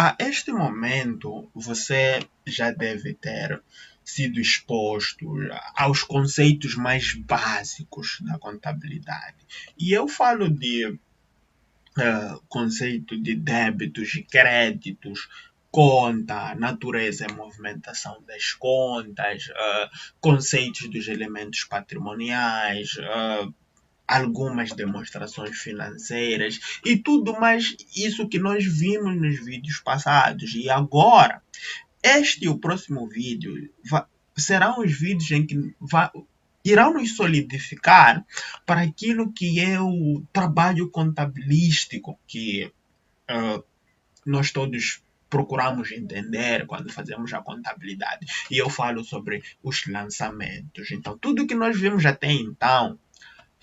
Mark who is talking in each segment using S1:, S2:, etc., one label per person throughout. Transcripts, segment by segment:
S1: A este momento, você já deve ter sido exposto aos conceitos mais básicos da contabilidade. E eu falo de conceito de débitos e créditos, conta, natureza e movimentação das contas, conceitos dos elementos patrimoniais, algumas demonstrações financeiras e tudo mais isso que nós vimos nos vídeos passados. E agora, este e o próximo vídeo serão os vídeos em que irão nos solidificar para aquilo que é o trabalho contabilístico que uh, nós todos procuramos entender quando fazemos a contabilidade. E eu falo sobre os lançamentos. Então, tudo que nós vimos até então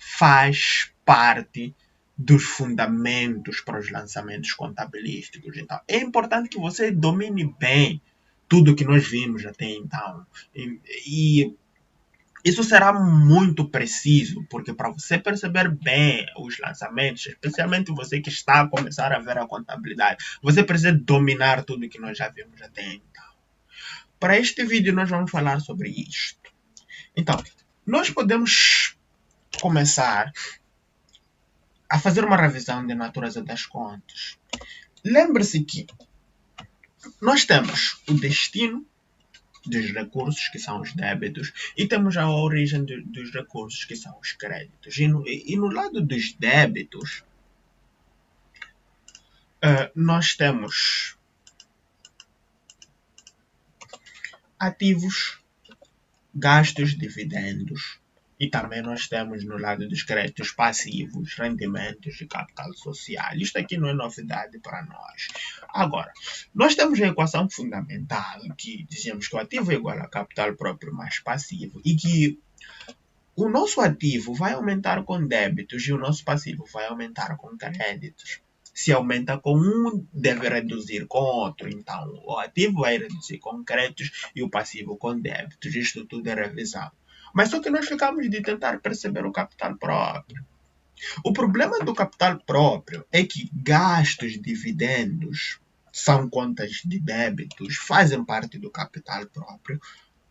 S1: faz parte dos fundamentos para os lançamentos contabilísticos. Então, é importante que você domine bem tudo que nós vimos até então. E isso será muito preciso, porque para você perceber bem os lançamentos, especialmente você que está a começar a ver a contabilidade, você precisa dominar tudo que nós já vimos até então. Para este vídeo, nós vamos falar sobre isto. Então, nós podemos começar a fazer uma revisão de natureza das contas. Lembre-se que nós temos o destino dos recursos, que são os débitos, e temos a origem dos recursos, que são os créditos. E no lado dos débitos, nós temos ativos, gastos, dividendos, e também nós temos no lado dos créditos passivos, rendimentos e capital social. Isto aqui não é novidade para nós. Agora, nós temos a equação fundamental que dizemos que o ativo é igual a capital próprio mais passivo e que o nosso ativo vai aumentar com débitos e o nosso passivo vai aumentar com créditos. Se aumenta com um, deve reduzir com outro. Então, o ativo vai reduzir com créditos e o passivo com débitos. Isto tudo é revisão. Mas só que nós ficamos de tentar perceber o capital próprio. O problema do capital próprio é que gastos, dividendos, são contas de débitos, fazem parte do capital próprio.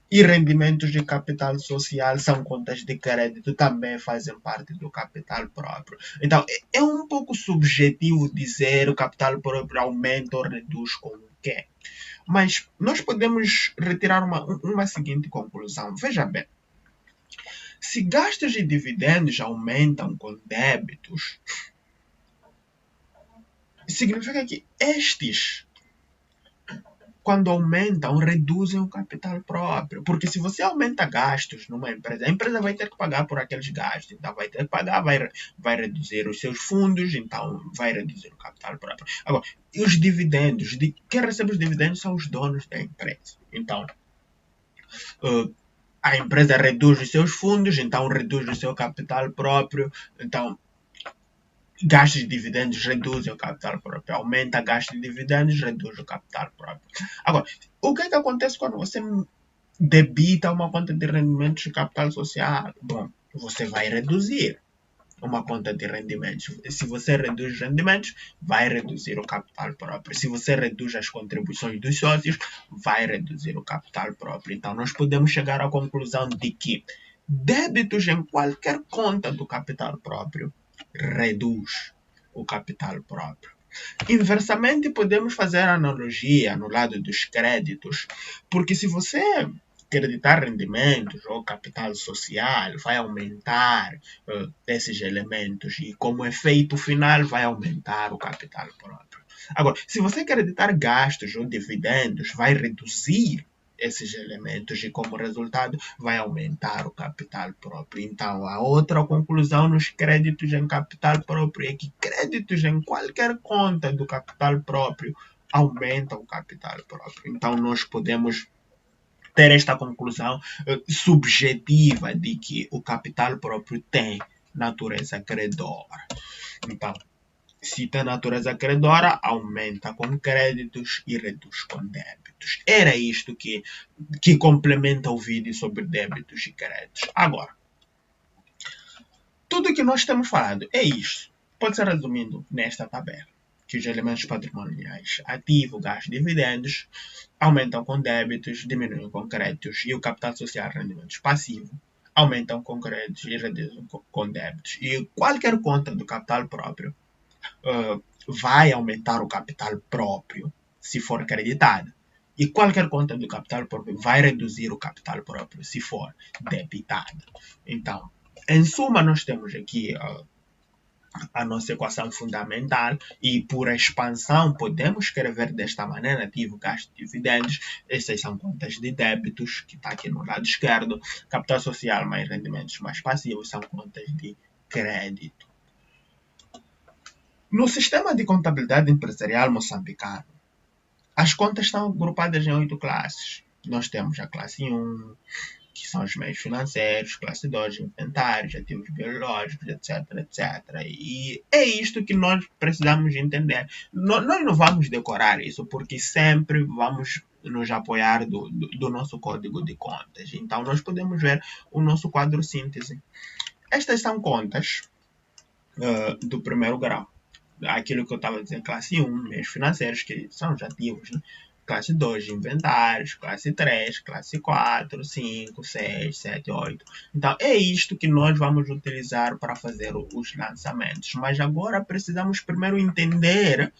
S1: E rendimentos de capital social são contas de crédito, também fazem parte do capital próprio. Então, é um pouco subjetivo dizer o capital próprio aumenta ou reduz com o quê. Mas nós podemos retirar uma seguinte conclusão. Veja bem, se gastos e dividendos aumentam com débitos, significa que estes, quando aumentam, reduzem o capital próprio. Porque se você aumenta gastos numa empresa, a empresa vai ter que pagar por aqueles gastos. Então, vai ter que pagar, vai reduzir os seus fundos, então vai reduzir o capital próprio. Agora, e os dividendos? Quem recebe os dividendos são os donos da empresa. Então, a empresa reduz os seus fundos, então reduz o seu capital próprio. Então, gastos de dividendos reduzem o capital próprio, aumenta gastos de dividendos, reduz o capital próprio. Agora, o que acontece quando você debita uma conta de rendimentos de capital social? Bom, você vai reduzir uma conta de rendimentos. Se você reduz os rendimentos, vai reduzir o capital próprio. Se você reduz as contribuições dos sócios, vai reduzir o capital próprio. Então, nós podemos chegar à conclusão de que débitos em qualquer conta do capital próprio reduz o capital próprio. Inversamente, podemos fazer analogia no lado dos créditos, porque se você acreditar rendimentos ou capital social, vai aumentar esses elementos e, como efeito final, vai aumentar o capital próprio. Agora, se você acreditar gastos ou dividendos, vai reduzir esses elementos e, como resultado, vai aumentar o capital próprio. Então, a outra conclusão nos créditos em capital próprio é que créditos em qualquer conta do capital próprio aumentam o capital próprio. Então, nós podemos ter esta conclusão subjetiva de que o capital próprio tem natureza credora. Então, se tem natureza credora, aumenta com créditos e reduz com débitos. Era isto que complementa o vídeo sobre débitos e créditos. Agora, tudo que nós temos falado é isto. Pode ser resumido nesta tabela. que os elementos patrimoniais ativo, gasto, dividendos aumentam com débitos, diminuem com créditos e o capital social, rendimentos passivos, aumentam com créditos e reduzem com débitos. E qualquer conta do capital próprio vai aumentar o capital próprio se for creditada. E qualquer conta do capital próprio vai reduzir o capital próprio se for debitada. Então, em suma, nós temos aqui a nossa equação fundamental e por expansão podemos escrever desta maneira, ativo, gasto, dividendos, essas são contas de débitos, que está aqui no lado esquerdo, capital social mais rendimentos mais passivos são contas de crédito. No sistema de contabilidade empresarial moçambicano, as contas estão agrupadas em 8 classes. Nós temos a classe 1, que são os meios financeiros, classe 2, inventários, ativos biológicos, etc, etc. E é isto que nós precisamos entender. Nós não vamos decorar isso, porque sempre vamos nos apoiar do nosso código de contas. Então, nós podemos ver o nosso quadro síntese. Estas são contas do primeiro grau. Aquilo que eu estava dizendo, classe 1, meios financeiros, que são os ativos, né? Classe 2, inventários, classe 3, classe 4, 5, 6, 7, 8. Então, é isto que nós vamos utilizar para fazer os lançamentos. Mas agora precisamos primeiro entender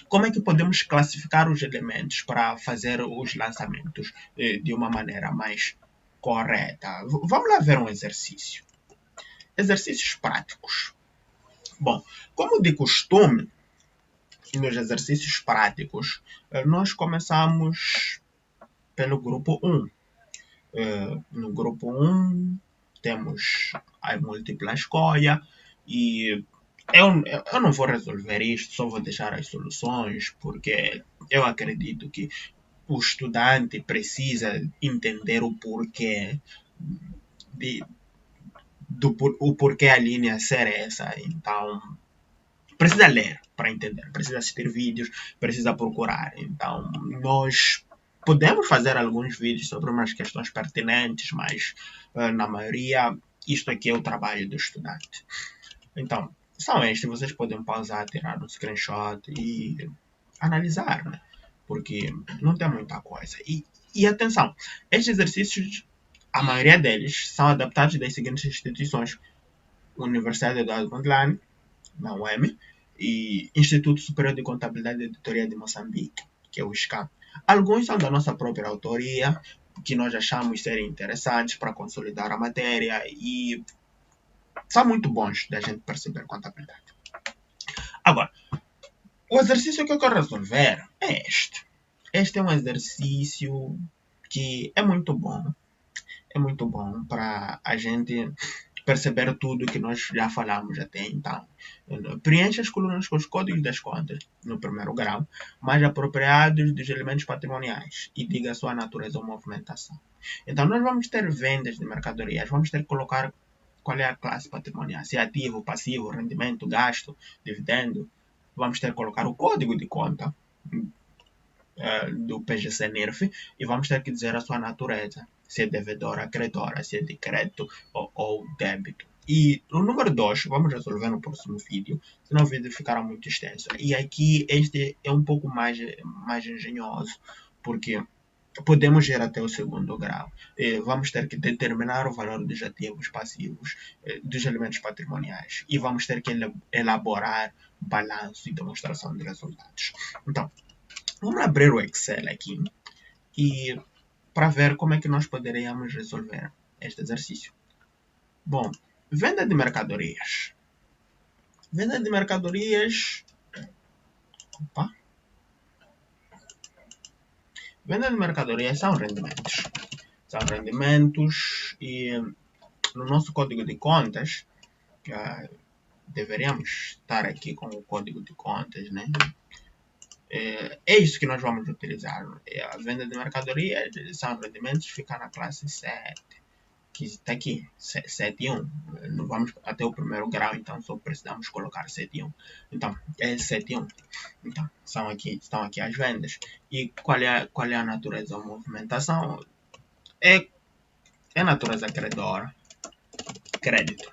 S1: como é que podemos classificar os elementos para fazer os lançamentos de uma maneira mais correta. Vamos lá ver um exercício. Exercícios práticos. Bom, como de costume, nos exercícios práticos, nós começamos pelo grupo 1. No grupo 1, temos a múltipla escolha e eu não vou resolver isto, só vou deixar as soluções, porque eu acredito que o estudante precisa entender o porquê o porquê a linha ser essa. Então, precisa ler para entender, precisa assistir vídeos, precisa procurar. Então, nós podemos fazer alguns vídeos sobre umas questões pertinentes, mas na maioria, isto aqui é o trabalho do estudante. Então, são estes, vocês podem pausar, tirar um screenshot e analisar, né? Porque não tem muita coisa. E atenção, estes exercícios, a maioria deles, são adaptados das seguintes instituições: Universidade Eduardo Mondlane, na UEM, e Instituto Superior de Contabilidade e Auditoria de Moçambique, que é o ISCAM. Alguns são da nossa própria autoria, que nós achamos serem interessantes para consolidar a matéria e são muito bons da gente perceber contabilidade. Agora, o exercício que eu quero resolver é este. Este é um exercício que é muito bom. É muito bom para a gente perceber tudo que nós já falamos até então. Preencha as colunas com os códigos das contas, no primeiro grau, mais apropriados dos elementos patrimoniais e diga a sua natureza ou movimentação. Então, nós vamos ter vendas de mercadorias, vamos ter que colocar qual é a classe patrimonial, se é ativo, passivo, rendimento, gasto, dividendo. Vamos ter que colocar o código de conta do PGC-NIRF e vamos ter que dizer a sua natureza, se é devedora, credora, se é de crédito ou débito. E o número 2, vamos resolver no próximo vídeo, senão o vídeo ficará muito extenso. E aqui este é um pouco mais engenhoso, porque podemos ir até o segundo grau. Vamos ter que determinar o valor dos ativos passivos, dos elementos patrimoniais. E vamos ter que elaborar balanço e demonstração de resultados. Então, vamos abrir o Excel aqui e para ver como é que nós poderíamos resolver este exercício. Bom, venda de mercadorias. Venda de mercadorias. Opa. Venda de mercadorias são rendimentos. São rendimentos e no nosso código de contas, deveríamos estar aqui com o código de contas, né? É isso que nós vamos utilizar. A venda de mercadoria são rendimentos, fica na classe 7, que está aqui, 7 e 1. Não vamos até o primeiro grau, então só precisamos colocar 7 e 1. Então, é 7 e 1. Então, estão aqui as vendas. E qual é a natureza da movimentação? É natureza credora, crédito.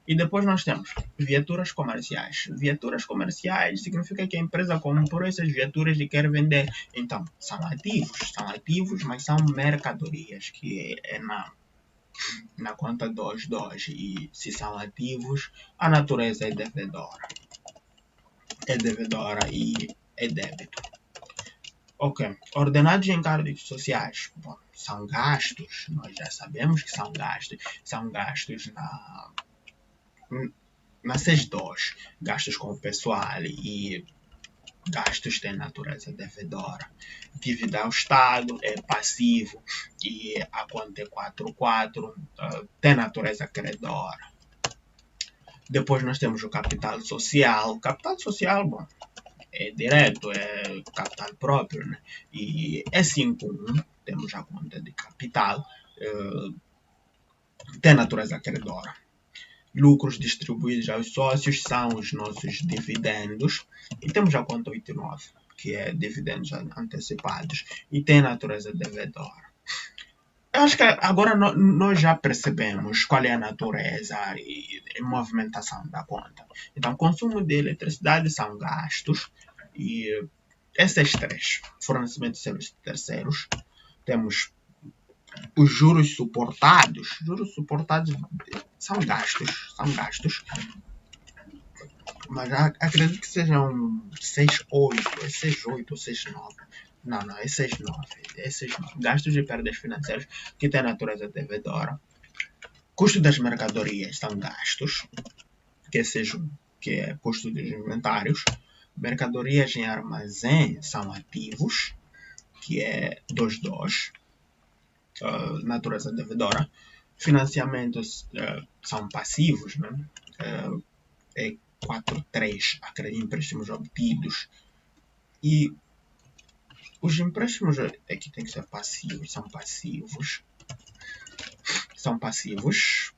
S1: E depois nós temos viaturas comerciais. Viaturas comerciais significa que a empresa comprou essas viaturas e quer vender. Então, são ativos, mas são mercadorias, que é na conta 2.2. E se são ativos, a natureza é devedora. É devedora e é débito. Ok. Ordenados de encargos sociais. Bom, são gastos. Nós já sabemos que são gastos. São gastos na 6.2. Gastos com o pessoal e gastos têm natureza devedora. Dívida ao Estado é passivo e a conta é 4.4 tem natureza credora. Depois nós temos o capital social. O capital social, bom, é direto, é capital próprio, né? E é 5.1, temos a conta de capital, tem natureza credora. Lucros distribuídos aos sócios são os nossos dividendos. E temos a conta 8.9, que é dividendos antecipados, e tem natureza devedora. Eu acho que agora nós já percebemos qual é a natureza e movimentação da conta. Então, consumo de eletricidade são gastos, e esses três: fornecimento de serviços de terceiros, temos os juros suportados. Juros suportados são gastos, mas acredito que sejam 6.8, é 6.8 ou 6.9. Não, é 6.9. É 6.9. Gastos e perdas financeiras que têm natureza devedora. Custo das mercadorias são gastos, que é custo dos inventários. Mercadorias em armazém são ativos, que é 2.2, natureza devedora. Financiamentos são passivos, né? É 4.3, empréstimos obtidos. E os empréstimos aqui tem que ser passivos, são passivos.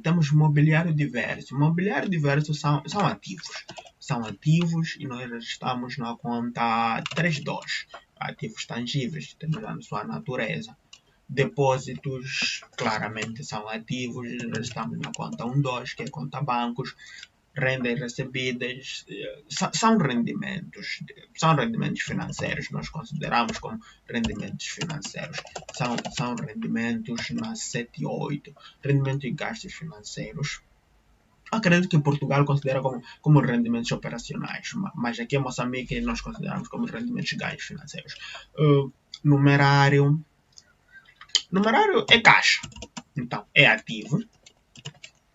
S1: Temos mobiliário diverso. Mobiliário diverso são ativos. São ativos e nós estamos na conta 3.2. Ativos tangíveis, temos a sua natureza. Depósitos claramente são ativos, nós estamos na conta 1.2, que é conta bancos. Rendas recebidas são rendimentos financeiros, nós consideramos como rendimentos financeiros. São rendimentos na 7.8, rendimentos e gastos financeiros. Acredito que Portugal considera como rendimentos operacionais, mas aqui em Moçambique nós consideramos como rendimentos e ganhos financeiros. Numerário é caixa, então é ativo.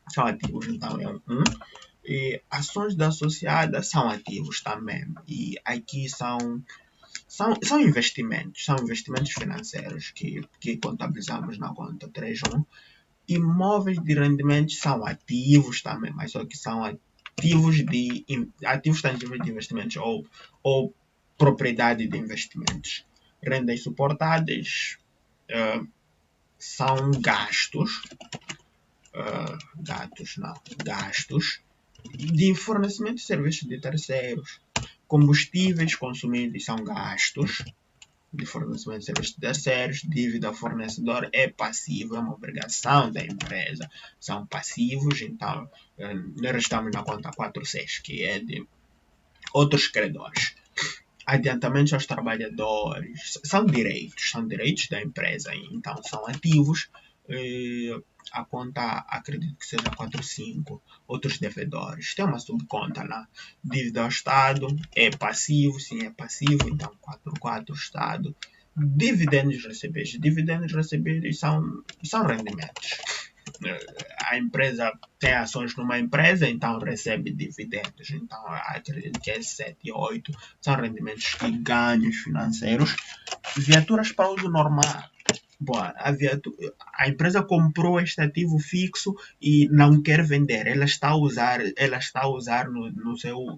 S1: São ativos, então é 1. E ações da associada são ativos também. E aqui são investimentos. São investimentos financeiros que contabilizamos na conta 3.1. Imóveis de rendimentos são ativos também, mas só que são ativos tangíveis de investimentos ou propriedade de investimentos. Rendas suportadas são gastos. Gastos de fornecimento de serviços de terceiros. Combustíveis consumidos são gastos de fornecimento de serviços de terceiros. Dívida ao fornecedor é passiva, é uma obrigação da empresa. São passivos, então nós estamos na conta 4.6, que é de outros credores. Adiantamentos aos trabalhadores são direitos da empresa, então são ativos. A conta, acredito que seja 4.5, outros devedores. Tem uma subconta lá. Dívida ao Estado é passivo, sim, é passivo, então 4.4 Estado. Dividendos recebidos são rendimentos. A empresa tem ações numa empresa, então recebe dividendos. Então, acredito que é 7.8, são rendimentos e ganhos financeiros. Viaturas para uso normal. Bom, a empresa comprou este ativo fixo e não quer vender. Ela está a usar no seu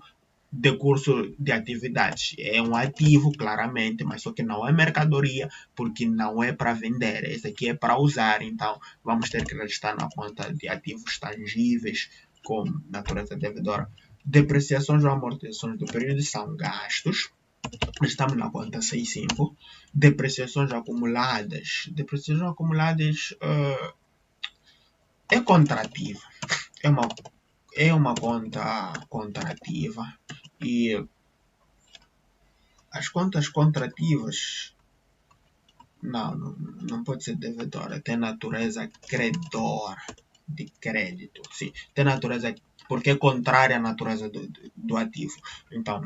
S1: decurso de atividades. É um ativo, claramente, mas só que não é mercadoria, porque não é para vender. Esse aqui é para usar. Então, vamos ter que registrar na conta de ativos tangíveis com natureza devedora. Depreciações ou amortizações do período são gastos. Estamos na conta 6.5. Depreciações acumuladas. É contrativo. é uma conta contrativa e as contas contrativas não pode ser devedora, tem natureza credora de crédito, sim, tem natureza porque é contrária à natureza do ativo. Então,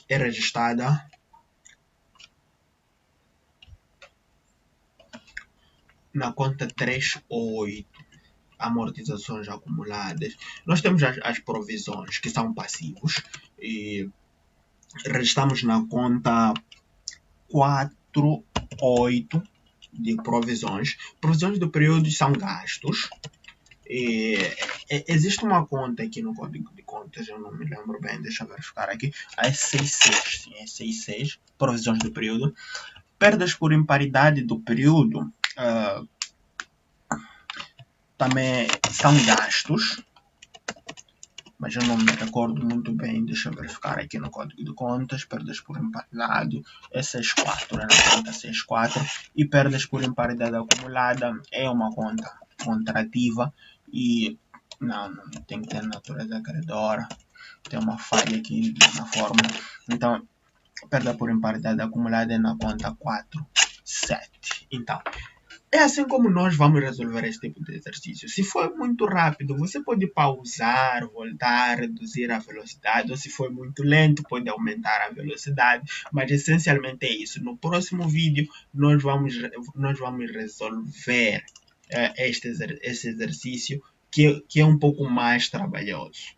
S1: é registrada na conta 38, amortizações acumuladas. Nós temos as provisões, que são passivos, e registramos na conta 48 de provisões. Provisões do período são gastos. E, existe uma conta aqui no código de contas, eu não me lembro bem, deixa eu verificar aqui. É 66, sim, é 66, provisões do período. Perdas por imparidade do período também são gastos, mas eu não me recordo muito bem, deixa eu verificar aqui no código de contas. Perdas por imparidade é 64, né? Na conta 64, e perdas por imparidade acumulada é uma conta contrativa e não tem que ter natureza credora, tem uma falha aqui na fórmula. Então, perda por imparidade acumulada é na conta 47. Então, é assim como nós vamos resolver esse tipo de exercício. Se for muito rápido, você pode pausar, voltar, reduzir a velocidade, ou se for muito lento, pode aumentar a velocidade, mas essencialmente é isso. No próximo vídeo, nós vamos resolver esse exercício que é um pouco mais trabalhoso.